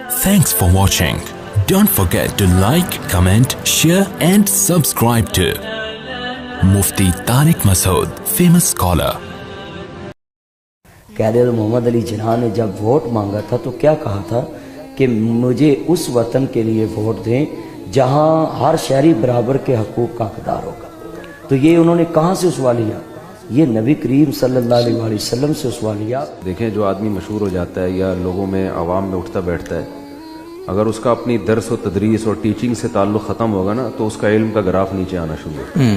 Thanks for watching. Don't forget to like, comment, share and subscribe to Mufti Tariq Masood, famous scholar. قائد محمد علی جناح نے جب vote مانگا تھا تو کیا کہا تھا کہ مجھے اس وطن کے لیے ووٹ دیں جہاں ہر شہری برابر کے حقوق کا حقدار ہوگا. تو یہ انہوں نے کہاں سے اسوا لیا؟ یہ نبی کریم صلی اللہ علیہ وسلم سے اسوا لیا. دیکھیں جو آدمی مشہور ہو جاتا ہے یا لوگوں میں عوام میں اٹھتا بیٹھتا ہے، اگر اس کا اپنی درس و تدریس اور ٹیچنگ سے تعلق ختم ہوگا نا تو اس کا علم کا گراف نیچے آنا شروع ہوگا.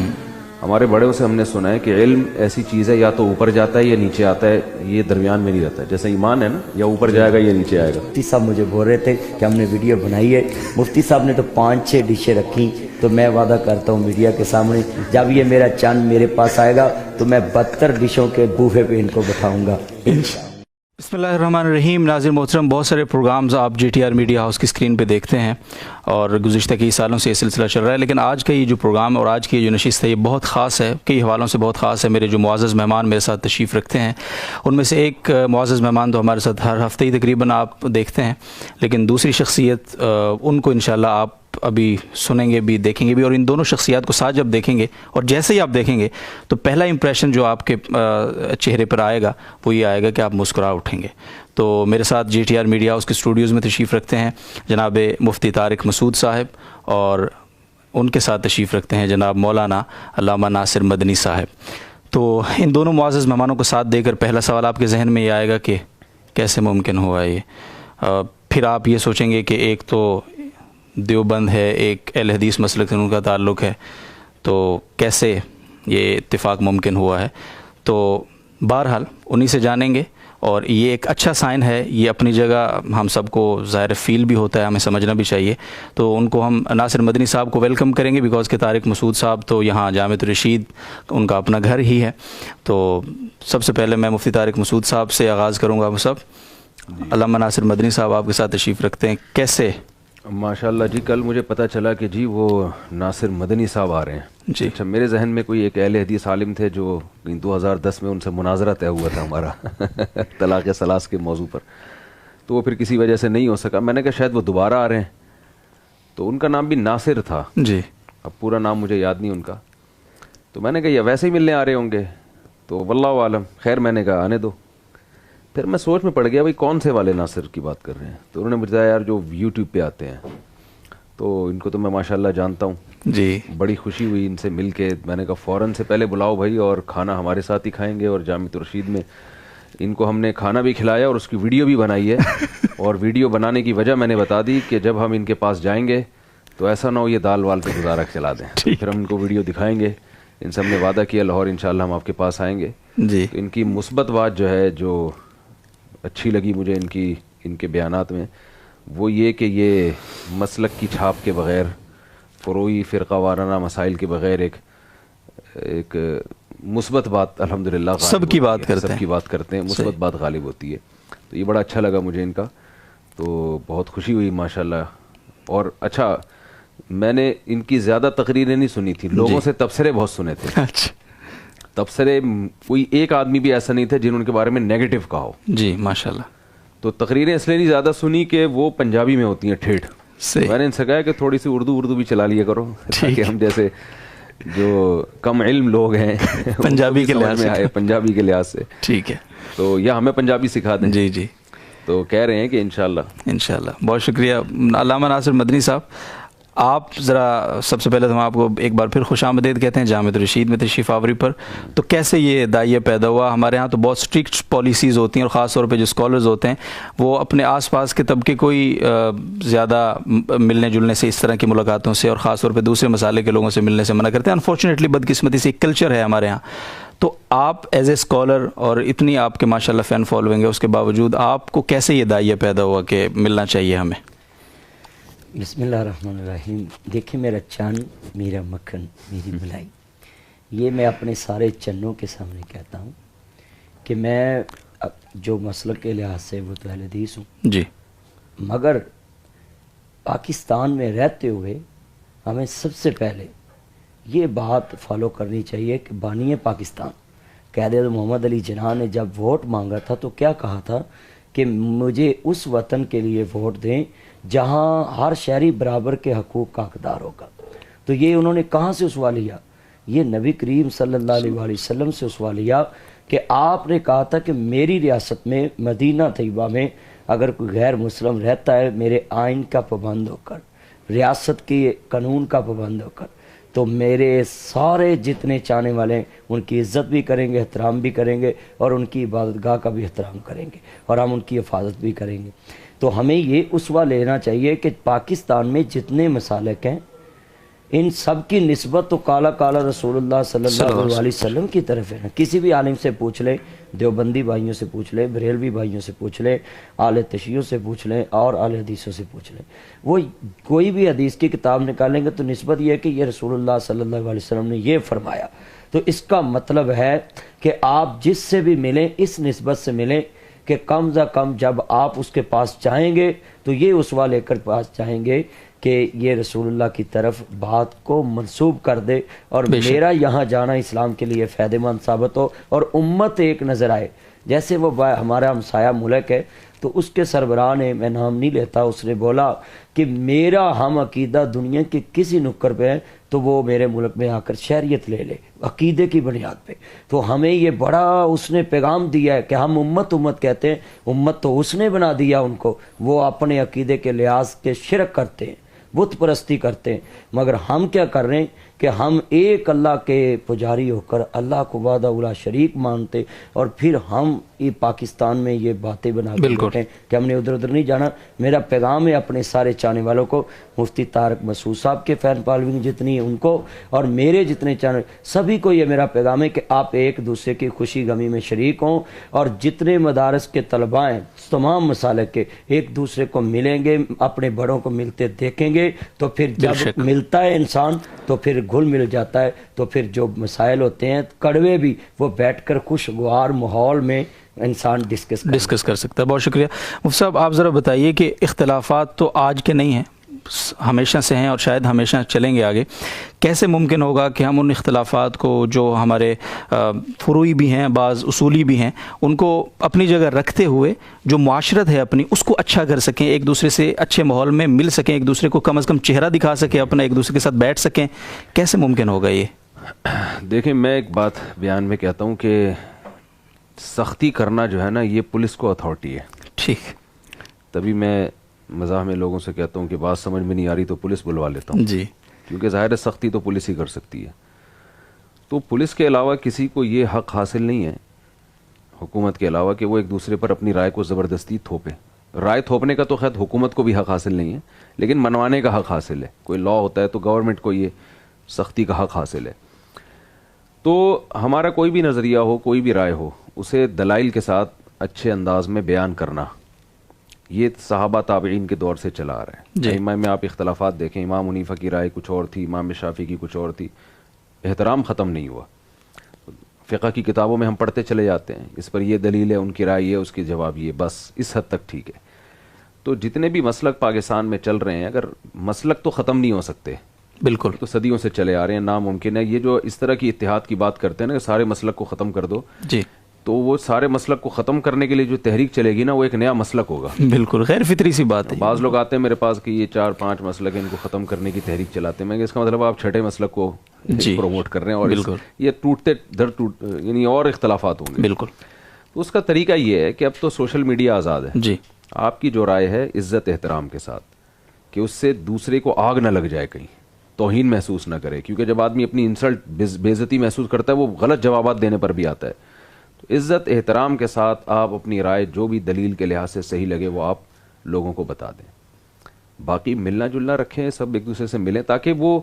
ہمارے بڑوں سے ہم نے سنا ہے کہ علم ایسی چیز ہے یا تو اوپر جاتا ہے یا نیچے آتا ہے، یہ درمیان میں نہیں رہتا ہے. جیسے ایمان ہے نا، یا اوپر جائے گا یا نیچے آئے گا. مفتی صاحب مجھے بول رہے تھے کہ ہم نے ویڈیو بنائی ہے، مفتی صاحب نے تو 5-6 ڈشیں رکھی، تو میں وعدہ کرتا ہوں میڈیا کے سامنے جب یہ میرا چاند میرے پاس آئے گا تو میں 72 ڈشوں کے بوفے پہ ان کو بٹھاؤں گا انشاءاللہ. بسم اللہ الرحمن الرحیم. ناظرین محترم، بہت سارے پروگرامز آپ G T R media house کی اسکرین پہ دیکھتے ہیں اور گزشتہ کئی سالوں سے یہ سلسلہ چل رہا ہے، لیکن آج کا یہ جو پروگرام ہے اور آج کی یہ جو نشست ہے یہ بہت خاص ہے، کئی حوالوں سے بہت خاص ہے. میرے جو معزز مہمان میرے ساتھ تشریف رکھتے ہیں ان میں سے ایک معزز مہمان تو ہمارے ساتھ ہر ہفتے ہی تقریباً آپ دیکھتے ہیں، لیکن دوسری شخصیت ان کو انشاءاللہ آپ ابھی سنیں گے بھی، دیکھیں گے بھی، اور ان دونوں شخصیات کو ساتھ جب دیکھیں گے اور جیسے ہی آپ دیکھیں گے تو پہلا امپریشن جو آپ کے چہرے پر آئے گا وہ یہ آئے گا کہ آپ مسکرا اٹھیں گے. تو میرے ساتھ G T R media house کے اسٹوڈیوز میں تشریف رکھتے ہیں جناب مفتی طارق مسعود صاحب، اور ان کے ساتھ تشریف رکھتے ہیں جناب مولانا علامہ ناصر مدنی صاحب. تو ان دونوں معزز مہمانوں کو ساتھ دے کر پہلا سوال آپ کے ذہن میں یہ آئے گا کہ کیسے ممکن ہوا یہ. پھر آپ یہ سوچیں گے کہ ایک تو دیوبند ہے، ایک اہل حدیث مسلک سے ان کا تعلق ہے، تو کیسے یہ اتفاق ممکن ہوا ہے. تو بہرحال انہی سے جانیں گے، اور یہ ایک اچھا سائن ہے، یہ اپنی جگہ ہم سب کو ظاہر فیل بھی ہوتا ہے، ہمیں سمجھنا بھی چاہیے. تو ان کو ہم ناصر مدنی صاحب کو ویلکم کریں گے بیکاز کہ طارق مسعود صاحب تو یہاں جامعۃ الرشید ان کا اپنا گھر ہی ہے. تو سب سے پہلے میں مفتی طارق مسعود صاحب سے آغاز کروں گا. سب علامہ ناصر مدنی صاحب آپ کے ساتھ تشریف رکھتے ہیں، کیسے؟ ماشاءاللہ جی، کل مجھے پتہ چلا کہ جی وہ ناصر مدنی صاحب آ رہے ہیں جی. اچھا، میرے ذہن میں کوئی ایک اہل حدیث عالم تھے جو 2010 میں ان سے مناظرہ طے ہوا تھا ہمارا طلاق ثلاث کے موضوع پر، تو وہ پھر کسی وجہ سے نہیں ہو سکا. میں نے کہا شاید وہ دوبارہ آ رہے ہیں، تو ان کا نام بھی ناصر تھا جی، اب پورا نام مجھے یاد نہیں ان کا. تو میں نے کہا یا ویسے ہی ملنے آ رہے ہوں گے، تو واللہ عالم. خیر میں نے کہا آنے دو. پھر میں سوچ میں پڑ گیا بھائی کون سے والے ناصر کی بات کر رہے ہیں. تو انہوں نے مجھے بتایا یار جو یوٹیوب پہ آتے ہیں، تو ان کو تو میں ماشاءاللہ جانتا ہوں جی. بڑی خوشی ہوئی ان سے مل کے. میں نے کہا فوراً سے پہلے بلاؤ بھائی، اور کھانا ہمارے ساتھ ہی کھائیں گے. اور جامعۃ الرشید میں ان کو ہم نے کھانا بھی کھلایا اور اس کی ویڈیو بھی بنائی ہے. اور ویڈیو بنانے کی وجہ میں نے بتا دی کہ جب ہم ان کے پاس جائیں گے تو ایسا نہ ہو یہ دال وال پہ گزارا چلا دیں. پھر ہم ان کو ویڈیو دکھائیں گے. ان سے ہم نے وعدہ کیا لاہور انشاءاللہ ہم آپ کے پاس آئیں گے. جی. تو ان کی مثبت بات جو ہے، جو اچھی لگی مجھے ان کے بیانات میں، وہ یہ کہ یہ مسلک کی چھاپ کے بغیر، فروعی فرقہ وارانہ مسائل کے بغیر ایک مثبت بات الحمدللہ سب کی بات کرتے ہیں، مثبت بات غالب ہوتی ہے. تو یہ بڑا اچھا لگا مجھے ان کا، تو بہت خوشی ہوئی ماشاءاللہ. اور اچھا، میں نے ان کی زیادہ تقریریں نہیں سنی تھی، لوگوں سے تبصرے بہت سنے تھے. تبصرے کوئی ایک آدمی بھی ایسا نہیں تھا جنہوں کے بارے میں نیگیٹو کہا ہو. جی ماشاءاللہ. تو تقریریں اس لیے نہیں زیادہ سنی کہ وہ پنجابی میں ہوتی ہیں ٹھیٹھ. میں نے ان سے کہا کہ تھوڑی سی اردو بھی چلا لیا کرو، تاکہ ہم جیسے جو کم علم لوگ ہیں پنجابی کے لحاظ سے پنجابی کے لحاظ سے ٹھیک ہے، تو یا ہمیں پنجابی سکھا دیں. جی جی. تو کہہ رہے ہیں کہ انشاءاللہ. بہت شکریہ علامہ ناصر مدنی صاحب. آپ ذرا سب سے پہلے تو ہم آپ کو ایک بار پھر خوش آمدید کہتے ہیں جامعۃ الرشید میں تشریف آوری پر. تو کیسے یہ داعیہ پیدا ہوا؟ ہمارے ہاں تو بہت اسٹرکٹ پالیسیز ہوتی ہیں، اور خاص طور پہ جو اسکالرز ہوتے ہیں وہ اپنے آس پاس کے طبقے کو ہی زیادہ ملنے جلنے سے، اس طرح کی ملاقاتوں سے، اور خاص طور پہ دوسرے مسالے کے لوگوں سے ملنے سے منع کرتے ہیں. انفارچونیٹلی بدقسمتی سے ایک کلچر ہے ہمارے ہاں. تو آپ ایز اے اسکالر، اور اتنی آپ کے ماشاءاللہ فین فالوئنگ ہے، اس کے باوجود آپ کو کیسے یہ داعیہ پیدا ہوا کہ ملنا چاہیے ہمیں؟ بسم اللہ الرحمن الرحیم. دیکھیں میرا چاند، میرا مکھن، میری ملائی، یہ میں اپنے سارے چنوں کے سامنے کہتا ہوں کہ میں جو مسلک کے لحاظ سے وہ تو اہل حدیث ہوں جی، مگر پاکستان میں رہتے ہوئے ہمیں سب سے پہلے یہ بات فالو کرنی چاہیے کہ بانی پاکستان قائد محمد علی جناح نے جب ووٹ مانگا تھا تو کیا کہا تھا کہ مجھے اس وطن کے لیے ووٹ دیں جہاں ہر شہری برابر کے حقوق کا حقدار ہوگا. تو یہ انہوں نے کہاں سے اسوا لیا؟ یہ نبی کریم صلی اللہ علیہ وسلم سے اسوا لیا کہ آپ نے کہا تھا کہ میری ریاست میں مدینہ طیبہ میں اگر کوئی غیر مسلم رہتا ہے میرے آئین کا پابند ہو کر، ریاست کے قانون کا پابند ہو کر، تو میرے سارے جتنے چاہنے والے ہیں ان کی عزت بھی کریں گے، احترام بھی کریں گے، اور ان کی عبادت گاہ کا بھی احترام کریں گے، اور ہم ان کی حفاظت بھی کریں گے. تو ہمیں یہ اسوہ لینا چاہیے کہ پاکستان میں جتنے مسالک ہیں ان سب کی نسبت تو کالا کالا رسول اللہ صلی اللہ علیہ وسلم کی طرف ہے. کسی بھی عالم سے پوچھ لیں، دیوبندی بھائیوں سے پوچھ لیں، بریلوی بھائیوں سے پوچھ لیں، اہل تشیع سے پوچھ لیں، اور اہل حدیثوں سے پوچھ لیں، وہ کوئی بھی حدیث کی کتاب نکالیں گے تو نسبت یہ ہے کہ یہ رسول اللہ صلی اللہ علیہ وسلم نے یہ فرمایا. تو اس کا مطلب ہے کہ آپ جس سے بھی ملیں اس نسبت سے ملیں کہ کم از کم جب آپ اس کے پاس جائیں گے تو یہ اسوہ لے کر پاس جائیں گے کہ یہ رسول اللہ کی طرف بات کو منسوب کر دے، اور میرا یہاں جانا اسلام کے لیے فائدہ مند ثابت ہو، اور امت ایک نظر آئے. جیسے وہ ہمارا ہمسایہ ملک ہے تو اس کے سربراہ نے، میں نام نہیں لیتا، اس نے بولا کہ میرا ہم عقیدہ دنیا کے کسی نکر پہ ہے تو وہ میرے ملک میں آ کر شہریت لے لے عقیدے کی بنیاد پہ. تو ہمیں یہ بڑا اس نے پیغام دیا ہے کہ ہم امت کہتے ہیں، امت تو اس نے بنا دیا ان کو، وہ اپنے عقیدے کے لحاظ کے شرک کرتے ہیں، بت پرستی کرتے ہیں. مگر ہم کیا کر رہے ہیں کہ ہم ایک اللہ کے پجاری ہو کر اللہ کو وحدہ لا شریک مانتے، اور پھر ہم یہ پاکستان میں یہ باتیں بنا کے بیٹھے کہ ہم نے ادھر ادھر نہیں جانا. میرا پیغام ہے اپنے سارے چاہنے والوں کو، مفتی طارق مسعود صاحب کے فین فالوئنگ جتنی ہے ان کو، اور میرے جتنے چاہنے سبھی کو یہ میرا پیغام ہے کہ آپ ایک دوسرے کی خوشی غمی میں شریک ہوں، اور جتنے مدارس کے طلباء ہیں تمام مسالک کے ایک دوسرے کو ملیں گے، اپنے بڑوں کو ملتے دیکھیں گے، تو پھر جب ملتا ہے انسان تو پھر گھل مل جاتا ہے. تو پھر جو مسائل ہوتے ہیں کڑوے بھی، وہ بیٹھ کر خوشگوار ماحول میں انسان ڈسکس کر سکتا ہے. بہت شکریہ مفتی صاحب. آپ ذرا بتائیے کہ اختلافات تو آج کے نہیں ہیں، ہمیشہ سے ہیں اور شاید ہمیشہ چلیں گے آگے. کیسے ممکن ہوگا کہ ہم ان اختلافات کو جو ہمارے فروعی بھی ہیں، بعض اصولی بھی ہیں، ان کو اپنی جگہ رکھتے ہوئے جو معاشرت ہے اپنی اس کو اچھا کر سکیں، ایک دوسرے سے اچھے ماحول میں مل سکیں، ایک دوسرے کو کم از کم چہرہ دکھا سکیں اپنا، ایک دوسرے کے ساتھ بیٹھ سکیں؟ کیسے ممکن ہوگا یہ؟ دیکھیں، میں ایک بات بیان میں کہتا ہوں کہ سختی کرنا جو ہے نا یہ پولیس کو اتھارٹی ہے. ٹھیک. تبھی میں مزاح میں لوگوں سے کہتا ہوں کہ بات سمجھ میں نہیں آ رہی تو پولیس بلوا لیتا ہوں. جی. کیونکہ ظاہر ہے سختی تو پولیس ہی کر سکتی ہے. تو پولیس کے علاوہ کسی کو یہ حق حاصل نہیں ہے، حکومت کے علاوہ، کہ وہ ایک دوسرے پر اپنی رائے کو زبردستی تھوپے. رائے تھوپنے کا تو خیر حکومت کو بھی حق حاصل نہیں ہے، لیکن منوانے کا حق حاصل ہے. کوئی لا ہوتا ہے تو گورنمنٹ کو یہ سختی کا حق حاصل ہے. تو ہمارا کوئی بھی نظریہ ہو، کوئی بھی رائے ہو، اسے دلائل کے ساتھ اچھے انداز میں بیان کرنا، یہ صحابہ تابعین کے دور سے چلا آ رہا ہے. ائمہ میں آپ اختلافات دیکھیں، امام حنیفہ کی رائے کچھ اور تھی، امام شافعی کی کچھ اور تھی، احترام ختم نہیں ہوا. فقہ کی کتابوں میں ہم پڑھتے چلے جاتے ہیں، اس پر یہ دلیل ہے، ان کی رائے یہ، اس کی جواب یہ، بس اس حد تک ٹھیک ہے. تو جتنے بھی مسلک پاکستان میں چل رہے ہیں، اگر مسلک تو ختم نہیں ہو سکتے، بالکل، تو صدیوں سے چلے آ رہے ہیں، ناممکن ہے. یہ جو اس طرح کی اتحاد کی بات کرتے ہیں نا کہ سارے مسلک کو ختم کر دو، جی، تو وہ سارے مسلک کو ختم کرنے کے لیے جو تحریک چلے گی نا، وہ ایک نیا مسلک ہوگا. بالکل غیر فطری سی بات ہے. بعض لوگ آتے ہیں میرے پاس کہ یہ 4-5 مسلک ہیں، ان کو ختم کرنے کی تحریک چلاتے ہیں. میں اس کا مطلب آپ چھٹے مسلک کو پروموٹ کر رہے ہیں، اور یہ ٹوٹتے یعنی اور اختلافات ہوں گے. بالکل. تو اس کا طریقہ یہ ہے کہ اب تو سوشل میڈیا آزاد ہے. جی. آپ کی جو رائے ہے عزت احترام کے ساتھ، کہ اس سے دوسرے کو آگ نہ لگ جائے، کہیں توہین محسوس نہ کرے. کیونکہ جب آدمی اپنی انسلٹ، بے عزتی محسوس کرتا ہے، وہ غلط جوابات دینے پر بھی آتا ہے. تو عزت احترام کے ساتھ آپ اپنی رائے جو بھی دلیل کے لحاظ سے صحیح لگے وہ آپ لوگوں کو بتا دیں. باقی ملنا جلنا رکھیں، سب ایک دوسرے سے ملیں، تاکہ وہ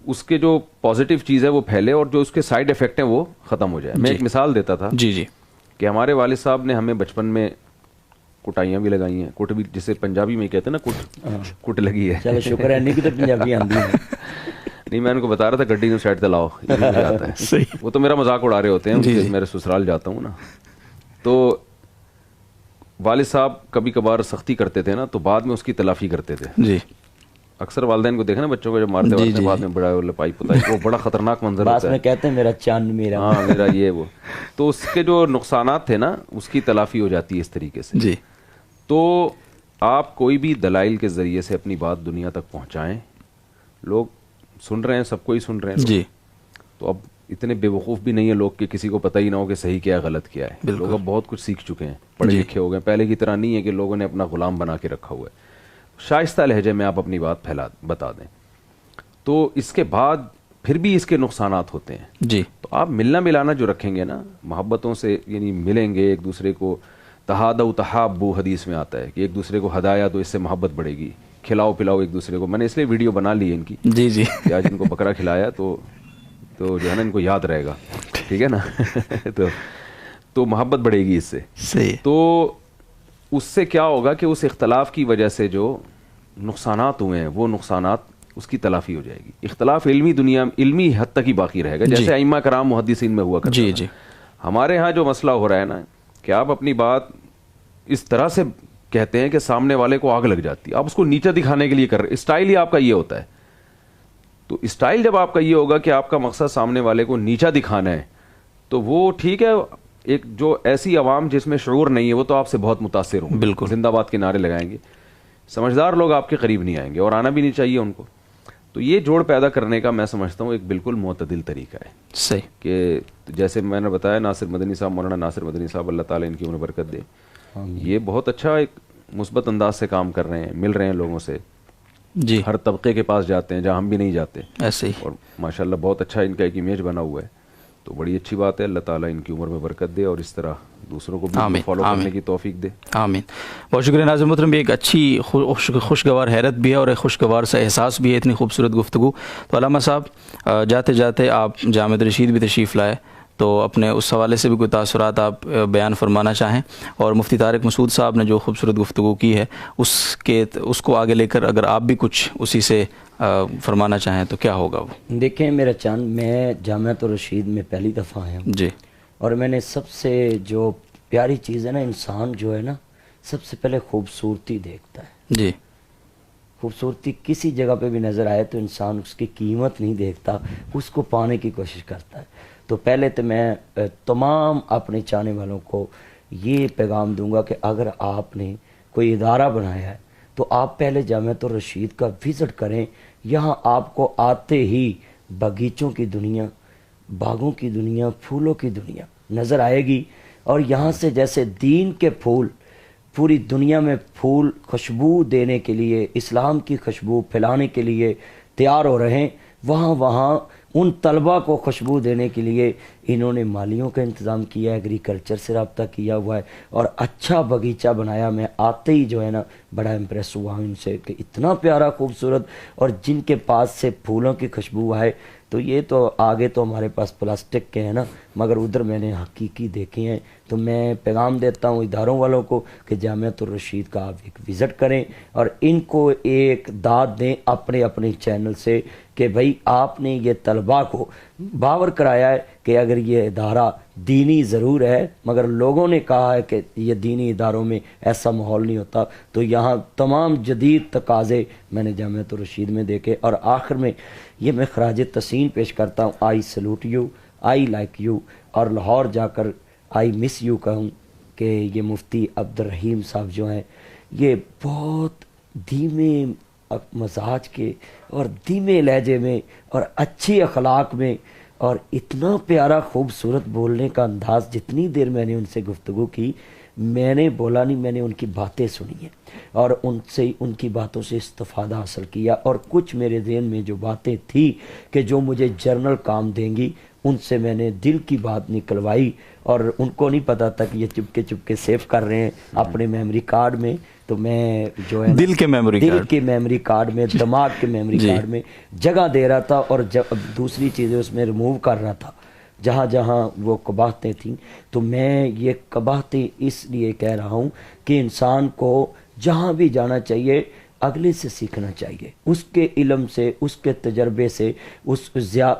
اس کے جو پازیٹیو چیز ہے وہ پھیلے، اور جو اس کے سائیڈ ایفیکٹ ہیں وہ ختم ہو جائے. میں ایک مثال دیتا تھا کہ ہمارے والد صاحب نے ہمیں بچپن میں کٹائیاں بھی لگائی ہیں، کٹ بھی، جسے پنجابی میں کہتے ہیں نا، کٹ لگی ہے. چلو شکر ہے نہیں کہ پنجابی آندی ہے. نہیں، میں ان کو بتا رہا تھا گڈی کو سائڈ تے لاؤ، آتا ہے. وہ تو میرا مذاق اڑا رہے ہوتے ہیں، میرے سسرال جاتا ہوں نا، تو والد صاحب کبھی کبھار سختی کرتے تھے نا، تو بعد میں اس کی تلافی کرتے تھے. جی. اکثر والدین کو دیکھا نا بچوں کو جب مارتے ہیں بعد میں بڑا لپائی پتائی، وہ بڑا خطرناک منظر ہوتا ہے. کہتے ہیں میرا چاند، میرا میرا یہ وہ. تو اس کے جو نقصانات تھے نا، اس کی تلافی ہو جاتی ہے اس طریقے سے. جی. تو آپ کوئی بھی دلائل کے ذریعے سے اپنی بات دنیا تک پہنچائیں, لوگ سن رہے ہیں, سب کو ہی سن رہے ہیں جی. تو اب اتنے بے وقوف بھی نہیں ہیں لوگ کہ کسی کو پتہ ہی نہ ہو کہ صحیح کیا ہے غلط کیا ہے. لوگ اب بہت کچھ سیکھ چکے ہیں, پڑھے لکھے ہو گئے, پہلے کی طرح نہیں ہے کہ لوگوں نے اپنا غلام بنا کے رکھا ہوا ہے. شائستہ لہجے میں آپ اپنی بات بتا دیں. تو اس کے بعد پھر بھی اس کے نقصانات ہوتے ہیں جی. تو آپ ملنا ملانا جو رکھیں گے نا, محبتوں سے یعنی ملیں گے ایک دوسرے کو, تہادوا تحابوا حدیث میں آتا ہے کہ ایک دوسرے کو ہدایا تو اس سے محبت بڑھے گی, کھلاؤ پلاؤ ایک دوسرے کو. میں نے اس لیے ویڈیو بنا لی ہے ان کی جی جی کہ آج ان کو بکرا کھلایا تو جو ہے نا ان کو یاد رہے گا, ٹھیک ہے نا. تو محبت بڑھے گی اس سے. صحیح. تو اس سے کیا ہوگا کہ اس اختلاف کی وجہ سے جو نقصانات ہوئے ہیں وہ نقصانات اس کی تلافی ہو جائے گی. اختلاف علمی حد تک ہی باقی رہے گا, جیسے ائمہ کرام محدثین میں ہوا کرتا تھا. ہمارے ہاں جو مسئلہ ہو رہا ہے نا کہ آپ اپنی بات اس طرح سے کہتے ہیں کہ سامنے والے کو آگ لگ جاتی ہے, آپ اس کو نیچا دکھانے کے لیے کر رہے, اسٹائل ہی آپ کا یہ ہوتا ہے. تو اسٹائل جب آپ کا یہ ہوگا کہ آپ کا مقصد سامنے والے کو نیچا دکھانا ہے, تو وہ ٹھیک ہے, ایک جو ایسی عوام جس میں شعور نہیں ہے وہ تو آپ سے بہت متاثر ہوں, بالکل زندہ باد کے نعرے لگائیں گے. سمجھدار لوگ آپ کے قریب نہیں آئیں گے, اور آنا بھی نہیں چاہیے ان کو. تو یہ جوڑ پیدا کرنے کا میں سمجھتا ہوں ایک بالکل معتدل طریقہ ہے. صحیح. کہ جیسے میں نے بتایا ناصر مدنی صاحب, مولانا ناصر مدنی صاحب, اللہ تعالیٰ ان کی عمر برکت دے, یہ بہت اچھا ایک مثبت انداز سے کام کر رہے ہیں, مل رہے ہیں لوگوں سے, جی, ہر طبقے کے پاس جاتے ہیں جہاں ہم بھی نہیں جاتے ایسے ہی. اور ماشاءاللہ بہت اچھا ان کا ایک امیج بنا ہوا ہے. تو بڑی اچھی بات ہے, اللہ تعالیٰ ان کی عمر میں برکت دے اور اس طرح دوسروں کو بھی فالو کرنے کی توفیق دے. آمین. بہت شکریہ ناظر محترم, بھی ایک اچھی خوشگوار حیرت بھی ہے اور ایک خوشگوار سا احساس بھی ہے, اتنی خوبصورت گفتگو. تو علامہ صاحب جاتے جاتے آپ جامع رشید بھی تشریف لائے, تو اپنے اس حوالے سے بھی کوئی تاثرات آپ بیان فرمانا چاہیں, اور مفتی طارق مسعود صاحب نے جو خوبصورت گفتگو کی ہے اس کو آگے لے کر اگر آپ بھی کچھ اسی سے فرمانا چاہیں تو کیا ہوگا وہ؟ دیکھیں میرا چاند, میں جامعۃ الرشید میں پہلی دفعہ آیا ہوں جی, اور میں نے سب سے جو پیاری چیز ہے نا, انسان جو ہے نا سب سے پہلے خوبصورتی دیکھتا ہے. جی, خوبصورتی کسی جگہ پہ بھی نظر آئے تو انسان اس کی قیمت نہیں دیکھتا, اس کو پانے کی کوشش کرتا ہے. تو پہلے تو میں تمام اپنے چاہنے والوں کو یہ پیغام دوں گا کہ اگر آپ نے کوئی ادارہ بنایا ہے تو آپ پہلے جامعۃ الرشید کا وزٹ کریں. یہاں آپ کو آتے ہی باغیچوں کی دنیا, باغوں کی دنیا, پھولوں کی دنیا نظر آئے گی, اور یہاں سے جیسے دین کے پھول پوری دنیا میں پھول خوشبو دینے کے لیے, اسلام کی خوشبو پھیلانے کے لیے تیار ہو رہے ہیں, وہاں ان طلبہ کو خوشبو دینے کے لیے انہوں نے مالیوں کا انتظام کیا ہے, ایگریکلچر سے رابطہ کیا ہوا ہے, اور اچھا باغیچہ بنایا. میں آتے ہی جو ہے نا بڑا امپریس ہوا ان سے کہ اتنا پیارا خوبصورت, اور جن کے پاس سے پھولوں کی خوشبو آئے. تو یہ تو آگے تو ہمارے پاس پلاسٹک کے ہیں نا, مگر ادھر میں نے حقیقی دیکھے ہیں. تو میں پیغام دیتا ہوں اداروں والوں کو کہ جامعۃ الرشید کا آپ ایک وزٹ کریں اور ان کو ایک داد دیں اپنے چینل سے کہ بھائی آپ نے یہ طلباء کو باور کرایا ہے کہ اگر یہ ادارہ دینی ضرور ہے, مگر لوگوں نے کہا ہے کہ یہ دینی اداروں میں ایسا ماحول نہیں ہوتا. تو یہاں تمام جدید تقاضے میں نے جامعۃ الرشید میں دیکھے. اور آخر میں یہ میں خراج تحسین پیش کرتا ہوں, I salute you, I like you, اور لاہور جا کر آئی مس یو کہوں کہ یہ مفتی عبد الرحیم صاحب جو ہیں یہ بہت دھیمے مزاج کے اور دھیمے لہجے میں اور اچھی اخلاق میں اور اتنا پیارا خوبصورت بولنے کا انداز. جتنی دیر میں نے ان سے گفتگو کی میں نے بولا نہیں, میں نے ان کی باتیں سنی ہیں اور ان کی باتوں سے استفادہ حاصل کیا, اور کچھ میرے ذہن میں جو باتیں تھی کہ جو مجھے جرنل کام دیں گی ان سے میں نے دل کی بات نکلوائی, اور ان کو نہیں پتا تھا کہ یہ چپکے سیو کر رہے ہیں اپنے میموری کارڈ میں. تو میں جو ہے دل کے میموری کارڈ میں, دماغ کے میموری کارڈ میں جگہ دے رہا تھا, اور دوسری چیزیں اس میں ریموو کر رہا تھا جہاں جہاں وہ قباحتیں تھیں. تو میں یہ قباحتیں اس لیے کہہ رہا ہوں کہ انسان کو جہاں بھی جانا چاہیے اگلے سے سیکھنا چاہیے, اس کے علم سے, اس کے تجربے سے,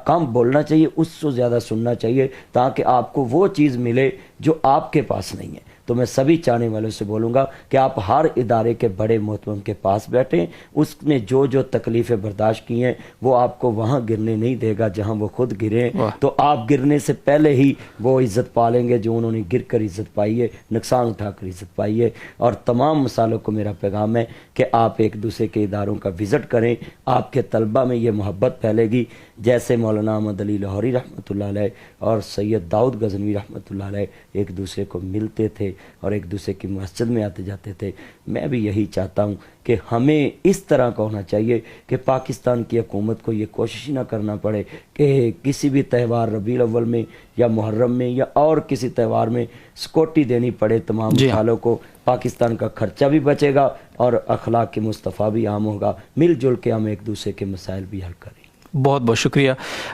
کم بولنا چاہیے, اس سے زیادہ سننا چاہیے, تاکہ آپ کو وہ چیز ملے جو آپ کے پاس نہیں ہے. تو میں سبھی چاہنے والوں سے بولوں گا کہ آپ ہر ادارے کے بڑے محترم کے پاس بیٹھیں، اس نے جو جو تکلیفیں برداشت کی ہیں وہ آپ کو وہاں گرنے نہیں دے گا جہاں وہ خود گرے، تو آپ گرنے سے پہلے ہی وہ عزت پالیں گے جو انہوں نے گر کر عزت پائی ہے، نقصان اٹھا کر عزت پائی ہے۔ اور تمام مسالوں کو میرا پیغام ہے کہ آپ ایک دوسرے کے اداروں کا وزٹ کریں، آپ کے طلبہ میں یہ محبت پھیلے گی جیسے مولانا احمد علی لاہوری رحمۃ اللہ علیہ اور سید داؤد غزنوی رحمۃ اللہ علیہ ایک دوسرے کو ملتے تھے اور ایک دوسرے کی مسجد میں آتے جاتے تھے۔ میں بھی یہی چاہتا ہوں کہ ہمیں اس طرح کا ہونا چاہیے کہ پاکستان کی حکومت کو یہ کوشش نہ کرنا پڑے کہ کسی بھی تہوار ربیع الاول میں یا محرم میں یا اور کسی تہوار میں سکوٹی دینی پڑے تمام سالوں کو۔ پاکستان کا خرچہ بھی بچے گا اور اخلاق کے مصطفیٰ بھی عام ہوگا، مل جل کے ہم ایک دوسرے کے مسائل بھی حل کریں۔ بہت بہت شکریہ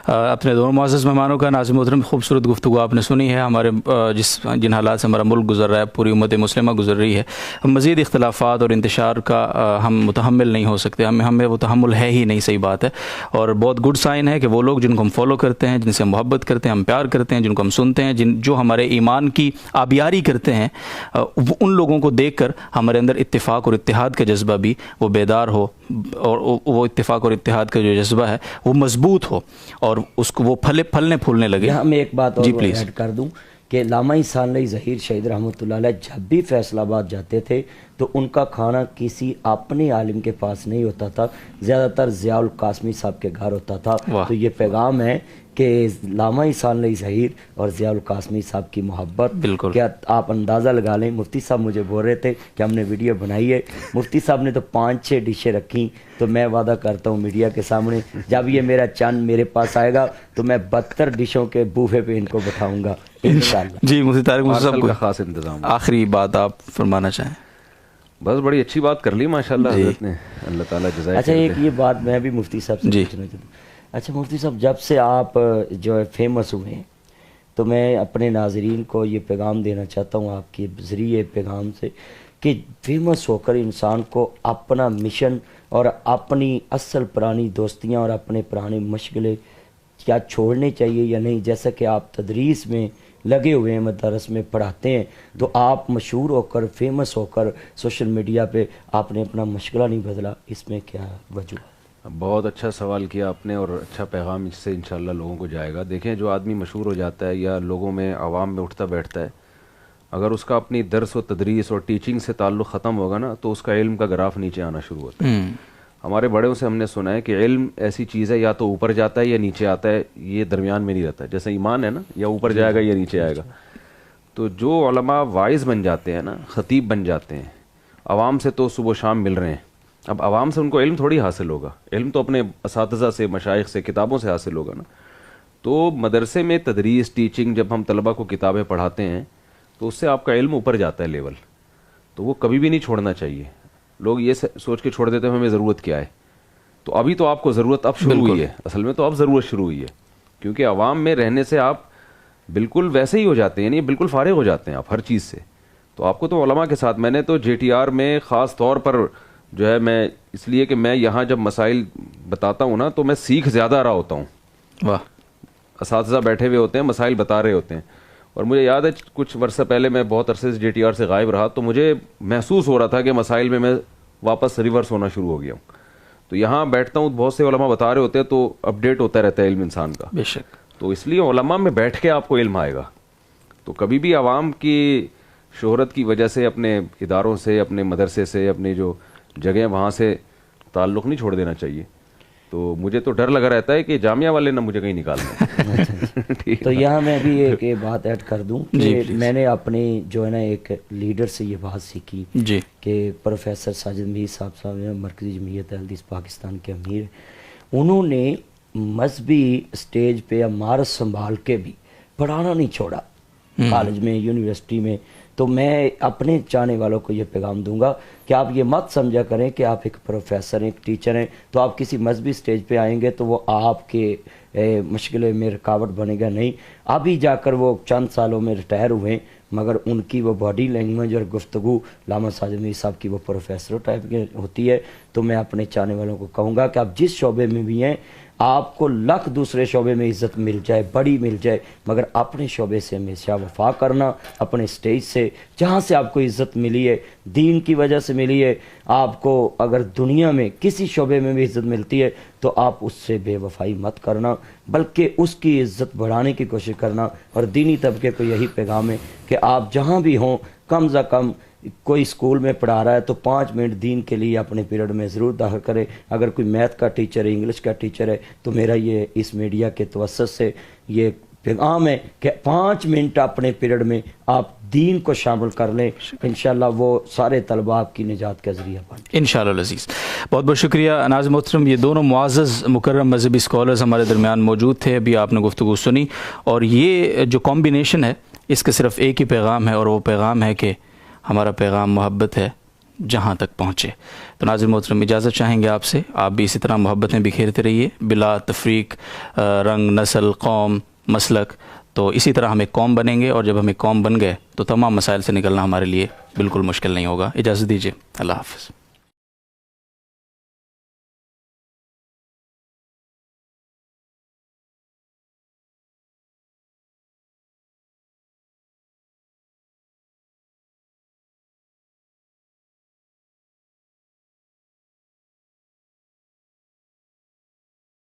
اپنے دونوں معزز مہمانوں کا۔ ناظرین محترم، خوبصورت گفتگو آپ نے سنی ہے، ہمارے جن حالات سے ہمارا ملک گزر رہا ہے، پوری امت مسلمہ گزر رہی ہے، مزید اختلافات اور انتشار کا ہم متحمل نہیں ہو سکتے، ہمیں وہ تحمل ہے ہی نہیں، صحیح بات ہے۔ اور بہت گڈ سائن ہے کہ وہ لوگ جن کو ہم فالو کرتے ہیں، جن سے ہم محبت کرتے ہیں، ہم پیار کرتے ہیں، جن کو ہم سنتے ہیں، جو ہمارے ایمان کی آبیاری کرتے ہیں، ان لوگوں کو دیکھ کر ہمارے اندر اتفاق اور اتحاد کا جذبہ بھی وہ بیدار ہو، اور وہ اتفاق اور اتحاد کا جو جذبہ ہے وہ مضبوط ہو اور اس کو وہ پھلنے پھولنے لگے۔ یہاں میں ایک بات اور ایڈ کر دوں کہ علامہ احسان علی ظہیر شہید رحمۃ اللہ علیہ جب بھی فیصل آباد جاتے تھے تو ان کا کھانا کسی اپنے عالم کے پاس نہیں ہوتا تھا، زیادہ تر ضیاء القاسمی صاحب کے گھر ہوتا تھا۔ تو یہ پیغام ہے کہ علامہ احسان علی ظہیر اور ضیاء القاسمی صاحب کی محبت، کیا آپ اندازہ لگا لیں۔ مفتی صاحب مجھے بول رہے تھے کہ ہم نے ویڈیو بنائی ہے، مفتی صاحب نے تو 5-6 ڈشیں رکھیں، تو میں وعدہ کرتا ہوں میڈیا کے سامنے جب یہ میرا چاند میرے پاس آئے گا تو میں 72 ڈشوں کے بوفے پہ ان کو بٹھاؤں گا انشاءاللہ۔ جی مفتی طارق موسیٰ صاحب کا خاص انتظام، آخری بات آپ فرمانا چاہیں؟ بس بڑی اچھی بات کر لی ماشاءاللہ حضرت نے، اللہ تعالیٰ جزائے۔ اچھا ایک یہ بات میں بھی مفتی صاحب سے پوچھنا چاہتا ہوں۔ اچھا مفتی صاحب، جب سے آپ جو ہے فیمس ہوئے ہیں تو میں اپنے ناظرین کو یہ پیغام دینا چاہتا ہوں آپ کے ذریعے پیغام سے کہ فیمس ہو کر انسان کو اپنا مشن اور اپنی اصل پرانی دوستیاں اور اپنے پرانے مشغلے کیا چھوڑنے چاہیے یا نہیں؟ جیسا کہ آپ تدریس میں لگے ہوئے ہیں، مدارس میں پڑھاتے ہیں، تو آپ مشہور ہو کر فیمس ہو کر سوشل میڈیا پہ آپ نے اپنا مشغلہ نہیں بدلا، اس میں کیا وجہ؟ بہت اچھا سوال کیا آپ نے اور اچھا پیغام اس سے انشاءاللہ لوگوں کو جائے گا۔ دیکھیں جو آدمی مشہور ہو جاتا ہے یا لوگوں میں عوام میں اٹھتا بیٹھتا ہے، اگر اس کا اپنی درس و تدریس اور ٹیچنگ سے تعلق ختم ہوگا نا تو اس کا علم کا گراف نیچے آنا شروع ہوتا ہے۔ ہمارے بڑوں سے ہم نے سنا ہے کہ علم ایسی چیز ہے یا تو اوپر جاتا ہے یا نیچے آتا ہے، یہ درمیان میں نہیں رہتا ہے۔ جیسے ایمان ہے نا، یا اوپر جائے گا یا نیچے آئے گا۔ تو جو علماء وائز بن جاتے ہیں نا، خطیب بن جاتے ہیں، عوام سے تو صبح و شام مل رہے ہیں، اب عوام سے ان کو علم تھوڑی حاصل ہوگا، علم تو اپنے اساتذہ سے، مشائخ سے، کتابوں سے حاصل ہوگا نا۔ تو مدرسے میں تدریس ٹیچنگ جب ہم طلبہ کو کتابیں پڑھاتے ہیں تو اس سے آپ کا علم اوپر جاتا ہے لیول، تو وہ کبھی بھی نہیں چھوڑنا چاہیے۔ لوگ یہ سوچ کے چھوڑ دیتے ہیں ہمیں ضرورت کیا ہے، تو ابھی تو آپ کو ضرورت اب شروع ہوئی ہے، اصل میں تو اب ضرورت شروع ہوئی ہے، کیونکہ عوام میں رہنے سے آپ بالکل ویسے ہی ہو جاتے ہیں، یعنی بالکل فارغ ہو جاتے ہیں آپ ہر چیز سے۔ تو آپ کو تو علماء کے ساتھ، میں نے تو JTR میں خاص طور پر جو ہے، میں اس لیے کہ میں یہاں جب مسائل بتاتا ہوں نا تو میں سیکھ زیادہ رہا ہوتا ہوں۔ واہ، اساتذہ بیٹھے ہوئے ہوتے ہیں، مسائل بتا رہے ہوتے ہیں، اور مجھے یاد ہے کچھ عرصہ پہلے میں بہت عرصے سے JTR سے غائب رہا تو مجھے محسوس ہو رہا تھا کہ مسائل میں واپس ریورس ہونا شروع ہو گیا ہوں۔ تو یہاں بیٹھتا ہوں، بہت سے علماء بتا رہے ہوتے ہیں تو اپڈیٹ ہوتا رہتا ہے علم انسان کا۔ بے شک، تو اس لیے علماء میں بیٹھ کے آپ کو علم آئے گا۔ تو کبھی بھی عوام کی شہرت کی وجہ سے اپنے اداروں سے، اپنے مدرسے سے، اپنی جو جگہ وہاں سے تعلق نہیں چھوڑ دینا چاہیے۔ تو مجھے تو ڈر لگا رہتا ہے کہ جامعہ والے نہ مجھے کہیں نکال دیں۔ تو یہاں میں بھی ایک بات ایڈ کر دوں کہ میں نے اپنے جو ہے نا ایک لیڈر سے یہ بات سیکھی کہ پروفیسر ساجد میر صاحب مرکزی جمعیت احمدیہ پاکستان کے امیر، انہوں نے مذہبی سٹیج پہ عمارت سنبھال کے بھی پڑھانا نہیں چھوڑا، کالج میں، یونیورسٹی میں۔ تو میں اپنے چاہنے والوں کو یہ پیغام دوں گا کہ آپ یہ مت سمجھا کریں کہ آپ ایک پروفیسر ہیں، ایک ٹیچر ہیں تو آپ کسی مذہبی سٹیج پہ آئیں گے تو وہ آپ کے مشغلے میں رکاوٹ بنے گا، نہیں۔ ابھی جا کر وہ چند سالوں میں ریٹائر ہوئے مگر ان کی وہ باڈی لینگویج اور گفتگو علامہ ساجد میر صاحب کی وہ پروفیسر ٹائپ کی ہوتی ہے۔ تو میں اپنے چاہنے والوں کو کہوں گا کہ آپ جس شعبے میں بھی ہیں آپ کو لاکھ دوسرے شعبے میں عزت مل جائے، بڑی مل جائے، مگر اپنے شعبے سے ہمیشہ وفا کرنا، اپنے سٹیج سے جہاں سے آپ کو عزت ملی ہے، دین کی وجہ سے ملی ہے، آپ کو اگر دنیا میں کسی شعبے میں بھی عزت ملتی ہے تو آپ اس سے بے وفائی مت کرنا، بلکہ اس کی عزت بڑھانے کی کوشش کرنا۔ اور دینی طبقے کو یہی پیغام ہے کہ آپ جہاں بھی ہوں کم از کم کوئی اسکول میں پڑھا رہا ہے تو 5 منٹ دین کے لیے اپنے پیریڈ میں ضرور داخل کرے۔ اگر کوئی میتھ کا ٹیچر ہے، انگلش کا ٹیچر ہے، تو میرا یہ اس میڈیا کے توسط سے یہ پیغام ہے کہ 5 منٹ اپنے پیریڈ میں آپ دین کو شامل کر لیں، انشاءاللہ وہ سارے طلباء آپ کی نجات کا ذریعہ بن۔ انشاءاللہ العزیز، بہت بہت شکریہ ناظر محترم۔ یہ دونوں معزز مکرم مذہبی اسکالرز ہمارے درمیان موجود تھے، ابھی آپ نے گفتگو سنی، اور یہ جو کمبینیشن ہے اس کا صرف ایک ہی پیغام ہے، اور وہ پیغام ہے کہ ہمارا پیغام محبت ہے جہاں تک پہنچے۔ تو ناظر محترم اجازت چاہیں گے آپ سے، آپ بھی اسی طرح محبتیں بکھیرتے رہیے بلا تفریق، رنگ، نسل، قوم، مسلک۔ تو اسی طرح ہم ایک قوم بنیں گے، اور جب ہم ایک قوم بن گئے تو تمام مسائل سے نکلنا ہمارے لیے بالکل مشکل نہیں ہوگا۔ اجازت دیجیے، اللہ حافظ۔